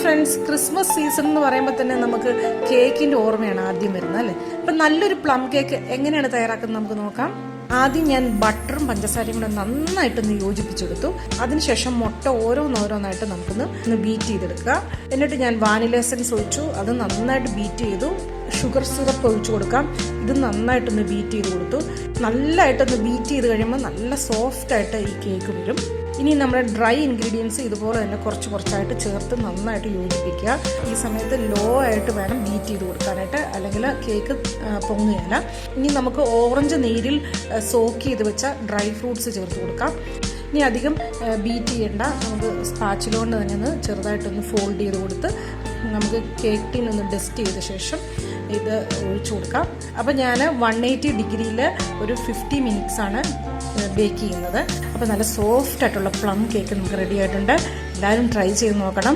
Friends, Christmas season എന്ന് പറയുമ്പോൾ തന്നെ നമുക്ക് കേക്കിന്റെ ഓർമ്മയാണ് ആദ്യം വരുന്നത് അല്ലേ. അപ്പം നല്ലൊരു പ്ലം കേക്ക് എങ്ങനെയാണ് തയ്യാറാക്കുന്നത് നമുക്ക് നോക്കാം. ആദ്യം ഞാൻ ബട്ടറും പഞ്ചസാരയും കൂടെ നന്നായിട്ടൊന്ന് യോജിപ്പിച്ചെടുത്തു. അതിനുശേഷം മുട്ട ഓരോന്നോരോന്നായിട്ട് നമുക്കൊന്ന് ബീറ്റ് ചെയ്തെടുക്കുക. എന്നിട്ട് ഞാൻ വാനില എസൻസ് ഒഴിച്ചു, അത് നന്നായിട്ട് ബീറ്റ് ചെയ്തു. ഷുഗർ സിറപ്പ് ഒഴിച്ചു കൊടുക്കാം. ഇത് നന്നായിട്ടൊന്ന് ബീറ്റ് ചെയ്ത് കൊടുത്തു. നല്ലതായിട്ടൊന്ന് ബീറ്റ് ചെയ്ത് കഴിയുമ്പോൾ നല്ല സോഫ്റ്റായിട്ട് ഈ കേക്ക് വരും. ഇനി നമ്മുടെ ഡ്രൈ ഇൻഗ്രീഡിയൻസ് ഇതുപോലെ തന്നെ കുറച്ചായിട്ട് ചേർത്ത് നന്നായിട്ട് യോജിപ്പിക്കുക. ഈ സമയത്ത് ലോ ആയിട്ട് വേണം ബീറ്റ് ചെയ്ത് കൊടുക്കാനായിട്ട്, അല്ലെങ്കിൽ കേക്ക് പൊങ്ങുകയില്ല. ഇനി നമുക്ക് ഓറഞ്ച് നീരിൽ സോക്ക് ചെയ്ത് വെച്ച ഡ്രൈ ഫ്രൂട്ട്സ് ചേർത്ത് കൊടുക്കാം. ഇനി അധികം ബീറ്റ് ചെയ്യേണ്ട, നമുക്ക് സ്പാച്ചില കൊണ്ട് തന്നെ ഒന്ന് ചെറുതായിട്ടൊന്ന് ഫോൾഡ് ചെയ്ത് കൊടുത്ത് നമുക്ക് കേക്ക് ടീൻ ഒന്ന് ഡസ്റ്റ് ചെയ്ത ശേഷം ഇത് ഒഴിച്ചു കൊടുക്കാം. അപ്പോൾ ഞാൻ 180 ഡിഗ്രിയിൽ ഒരു 50 മിനിറ്റ്സ് ആണ് ബേക്ക് ചെയ്യുന്നത്. അപ്പോൾ നല്ല സോഫ്റ്റ് ആയിട്ടുള്ള പ്ലം കേക്ക് നമുക്ക് റെഡി ആയിട്ടുണ്ട്. എല്ലാവരും ട്രൈ ചെയ്ത് നോക്കണം.